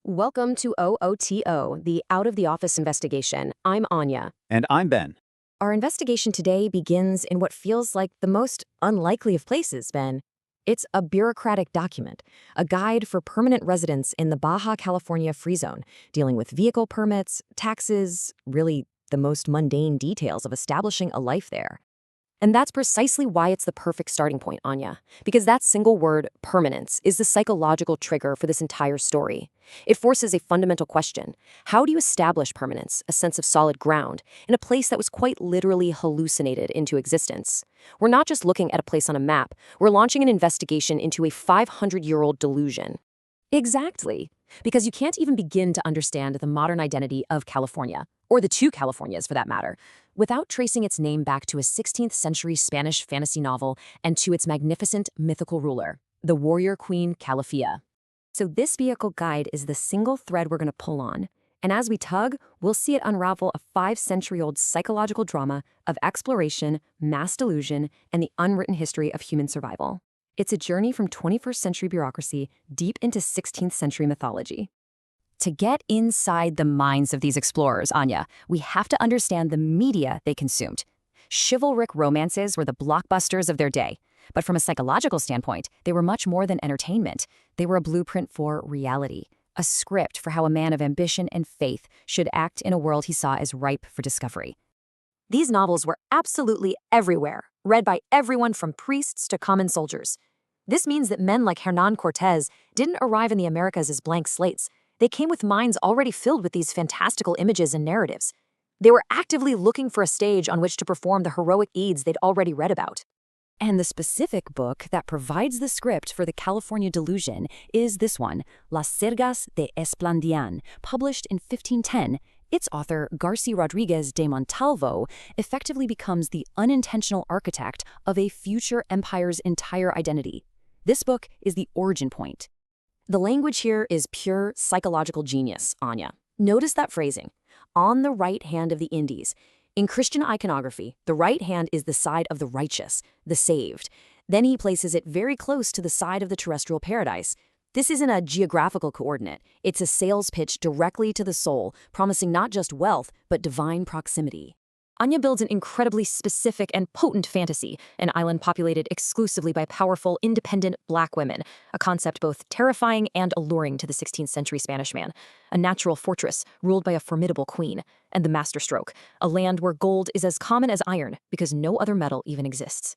Welcome to OOTO, the Out of the Office investigation. I'm Anya. And I'm Ben. Our investigation today begins in what feels like the most unlikely of places, Ben. It's a bureaucratic document, a guide for permanent residents in the Baja California Free Zone, dealing with vehicle permits, taxes, really the most mundane details of establishing a life there. And that's precisely why it's the perfect starting point, Anya, because that single word, permanence, is the psychological trigger for this entire story. It forces a fundamental question. How do you establish permanence, a sense of solid ground, in a place that was quite literally hallucinated into existence? We're not just looking at a place on a map, we're launching an investigation into a 500-year-old delusion. Exactly, because you can't even begin to understand the modern identity of California, or the two Californias for that matter, without tracing its name back to a 16th century Spanish fantasy novel and to its magnificent mythical ruler, the warrior Queen Calafia. So this vehicle guide is the single thread we're going to pull on, and as we tug, we'll see it unravel a 5-century-old psychological drama of exploration, mass delusion, and the unwritten history of human survival. It's a journey from 21st century bureaucracy deep into 16th century mythology. To get inside the minds of these explorers, Anya, we have to understand the media they consumed. Chivalric romances were the blockbusters of their day, but from a psychological standpoint, they were much more than entertainment. They were a blueprint for reality, a script for how a man of ambition and faith should act in a world he saw as ripe for discovery. These novels were absolutely everywhere, read by everyone from priests to common soldiers. This means that men like Hernán Cortés didn't arrive in the Americas as blank slates. They came with minds already filled with these fantastical images and narratives. They were actively looking for a stage on which to perform the heroic deeds they'd already read about. And the specific book that provides the script for the California Delusion is this one, Las Sergas de Esplandián, published in 1510. Its author, Garci Rodríguez de Montalvo, effectively becomes the unintentional architect of a future empire's entire identity. This book is the origin point. The language here is pure psychological genius, Anya. Notice that phrasing, on the right hand of the Indies. In Christian iconography, the right hand is the side of the righteous, the saved. Then he places it very close to the side of the terrestrial paradise. This isn't a geographical coordinate. It's a sales pitch directly to the soul, promising not just wealth, but divine proximity. Anya builds an incredibly specific and potent fantasy, an island populated exclusively by powerful, independent black women, a concept both terrifying and alluring to the 16th century Spanish man, a natural fortress ruled by a formidable queen, and the masterstroke, a land where gold is as common as iron because no other metal even exists.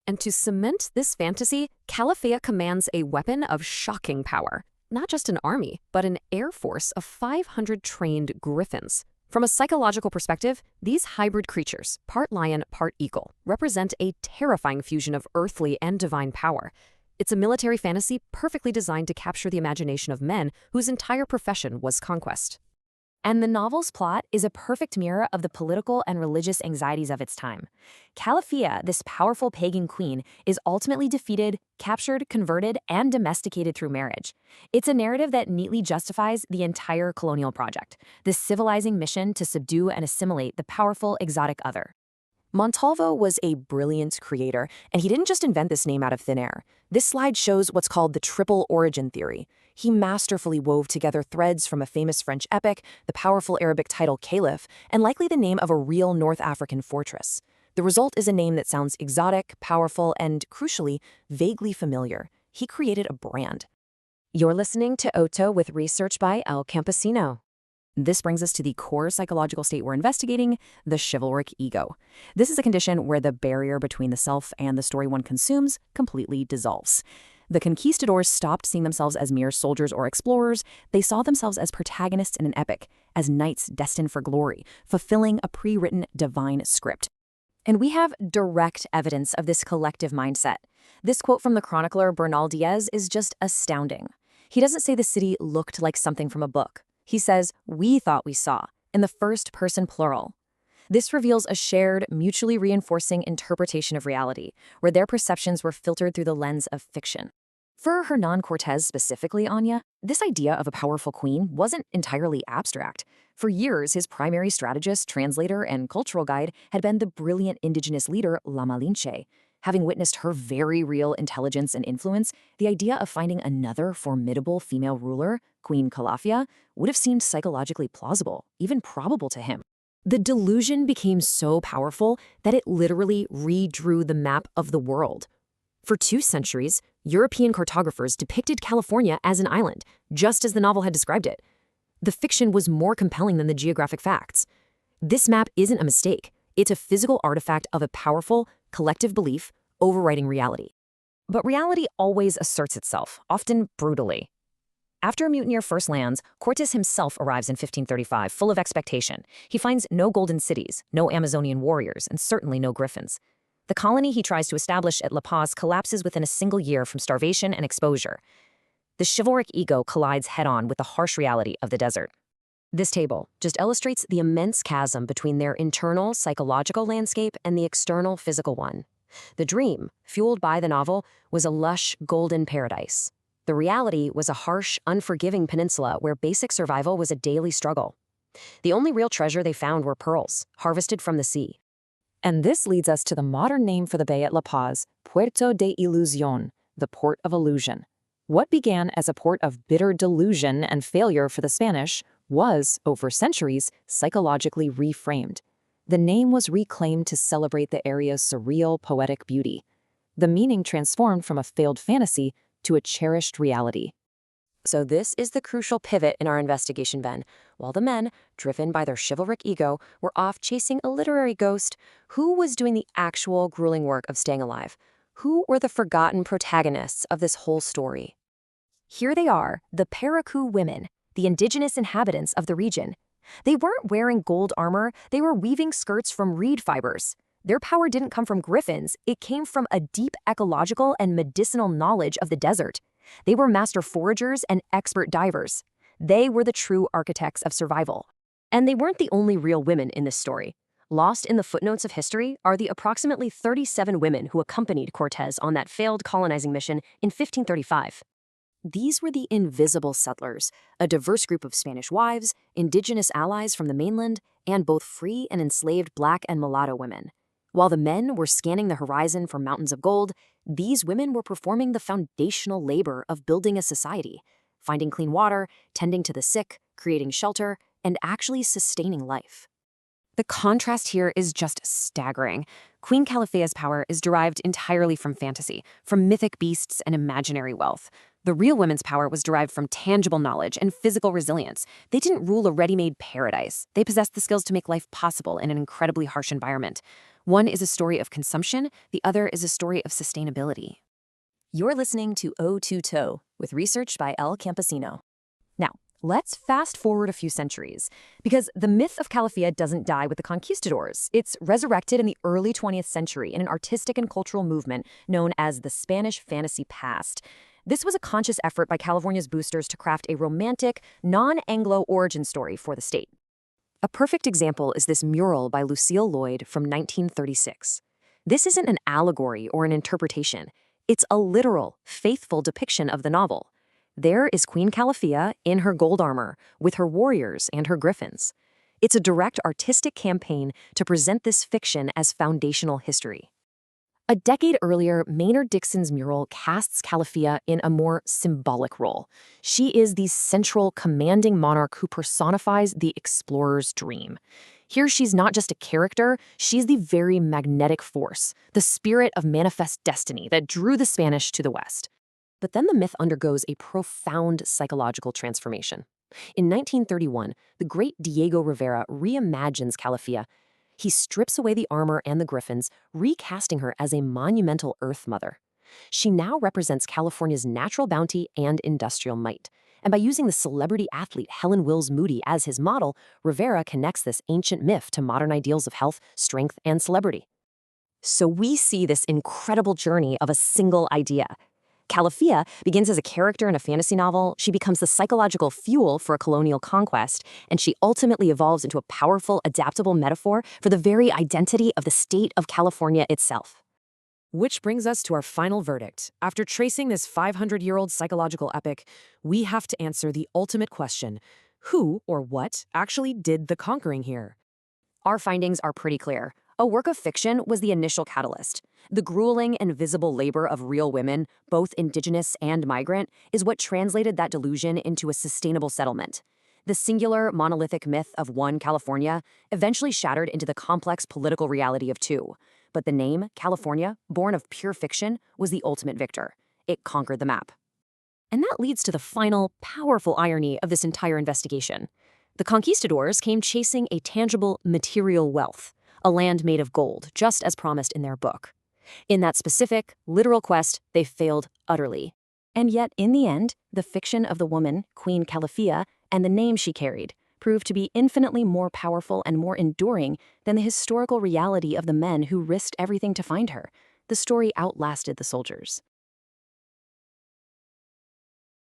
And to cement this fantasy, Calafia commands a weapon of shocking power, not just an army, but an air force of 500 trained griffins. From a psychological perspective, these hybrid creatures, part lion, part eagle, represent a terrifying fusion of earthly and divine power. It's a military fantasy perfectly designed to capture the imagination of men whose entire profession was conquest. And the novel's plot is a perfect mirror of the political and religious anxieties of its time. Calafia, this powerful pagan queen, is ultimately defeated, captured, converted, and domesticated through marriage. It's a narrative that neatly justifies the entire colonial project, this civilizing mission to subdue and assimilate the powerful exotic other. Montalvo was a brilliant creator, and he didn't just invent this name out of thin air. This slide shows what's called the triple origin theory. He masterfully wove together threads from a famous French epic, the powerful Arabic title Caliph, and likely the name of a real North African fortress. The result is a name that sounds exotic, powerful, and, crucially, vaguely familiar. He created a brand. You're listening to Otto with research by El Campesino. This brings us to the core psychological state we're investigating, the chivalric ego. This is a condition where the barrier between the self and the story one consumes completely dissolves. The conquistadors stopped seeing themselves as mere soldiers or explorers. They saw themselves as protagonists in an epic, as knights destined for glory, fulfilling a pre-written divine script. And we have direct evidence of this collective mindset. This quote from the chronicler Bernal Diaz is just astounding. He doesn't say the city looked like something from a book. He says, "We thought we saw," in the first person plural. This reveals a shared, mutually reinforcing interpretation of reality, where their perceptions were filtered through the lens of fiction. For Hernán Cortés specifically, Anya, this idea of a powerful queen wasn't entirely abstract. For years, his primary strategist, translator, and cultural guide had been the brilliant indigenous leader La Malinche. Having witnessed her very real intelligence and influence, the idea of finding another formidable female ruler, Queen Calafia, would have seemed psychologically plausible, even probable to him. The delusion became so powerful that it literally redrew the map of the world. For 2 centuries, European cartographers depicted California as an island, just as the novel had described it. The fiction was more compelling than the geographic facts. This map isn't a mistake. It's a physical artifact of a powerful, collective belief overriding reality. But reality always asserts itself, often brutally. After Mutineer first lands, Cortés himself arrives in 1535, full of expectation. He finds no golden cities, no Amazonian warriors, and certainly no griffins. The colony he tries to establish at La Paz collapses within a single year from starvation and exposure. The chivalric ego collides head-on with the harsh reality of the desert. This table just illustrates the immense chasm between their internal psychological landscape and the external physical one. The dream, fueled by the novel, was a lush, golden paradise. The reality was a harsh, unforgiving peninsula where basic survival was a daily struggle. The only real treasure they found were pearls, harvested from the sea. And this leads us to the modern name for the bay at La Paz, Puerto de Ilusión, the Port of Illusion. What began as a port of bitter delusion and failure for the Spanish was, over centuries, psychologically reframed. The name was reclaimed to celebrate the area's surreal, poetic beauty. The meaning transformed from a failed fantasy to a cherished reality. So this is the crucial pivot in our investigation, Ben. While the men, driven by their chivalric ego, were off chasing a literary ghost, who was doing the actual grueling work of staying alive? Who were the forgotten protagonists of this whole story? Here they are, the Parakou women, the indigenous inhabitants of the region. They weren't wearing gold armor, they were weaving skirts from reed fibers. Their power didn't come from griffins, it came from a deep ecological and medicinal knowledge of the desert. They were master foragers and expert divers. They were the true architects of survival. And they weren't the only real women in this story. Lost in the footnotes of history are the approximately 37 women who accompanied Cortés on that failed colonizing mission in 1535. These were the invisible settlers, a diverse group of Spanish wives, indigenous allies from the mainland, and both free and enslaved black and mulatto women. While the men were scanning the horizon for mountains of gold, these women were performing the foundational labor of building a society, finding clean water, tending to the sick, creating shelter, and actually sustaining life. The contrast here is just staggering. Queen Calafia's power is derived entirely from fantasy, from mythic beasts and imaginary wealth. The real women's power was derived from tangible knowledge and physical resilience. They didn't rule a ready-made paradise. They possessed the skills to make life possible in an incredibly harsh environment. One is a story of consumption, the other is a story of sustainability. You're listening to O to Toe, with research by El Campesino. Now, let's fast forward a few centuries, because the myth of Calafia doesn't die with the conquistadors. It's resurrected in the early 20th century in an artistic and cultural movement known as the Spanish Fantasy Past. This was a conscious effort by California's boosters to craft a romantic, non-Anglo origin story for the state. A perfect example is this mural by Lucille Lloyd from 1936. This isn't an allegory or an interpretation. It's a literal, faithful depiction of the novel. There is Queen Calafia in her gold armor, with her warriors and her griffins. It's a direct artistic campaign to present this fiction as foundational history. A decade earlier, Maynard Dixon's mural casts Calafia in a more symbolic role. She is the central, commanding monarch who personifies the explorer's dream. Here, she's not just a character, she's the very magnetic force, the spirit of manifest destiny that drew the Spanish to the West. But then the myth undergoes a profound psychological transformation. In 1931, the great Diego Rivera reimagines Calafia. He strips away the armor and the griffins, recasting her as a monumental Earth Mother. She now represents California's natural bounty and industrial might. And by using the celebrity athlete Helen Wills Moody as his model, Rivera connects this ancient myth to modern ideals of health, strength, and celebrity. So we see this incredible journey of a single idea. Calafia begins as a character in a fantasy novel, she becomes the psychological fuel for a colonial conquest, and she ultimately evolves into a powerful, adaptable metaphor for the very identity of the state of California itself. Which brings us to our final verdict. After tracing this 500-year-old psychological epic, we have to answer the ultimate question: who or what actually did the conquering here? Our findings are pretty clear. A work of fiction was the initial catalyst. The grueling and visible labor of real women, both indigenous and migrant, is what translated that delusion into a sustainable settlement. The singular, monolithic myth of one California eventually shattered into the complex political reality of two. But the name, California, born of pure fiction, was the ultimate victor. It conquered the map. And that leads to the final, powerful irony of this entire investigation. The conquistadors came chasing a tangible, material wealth, a land made of gold, just as promised in their book. In that specific, literal quest, they failed utterly. And yet, in the end, the fiction of the woman, Queen Calafia, and the name she carried proved to be infinitely more powerful and more enduring than the historical reality of the men who risked everything to find her. The story outlasted the soldiers.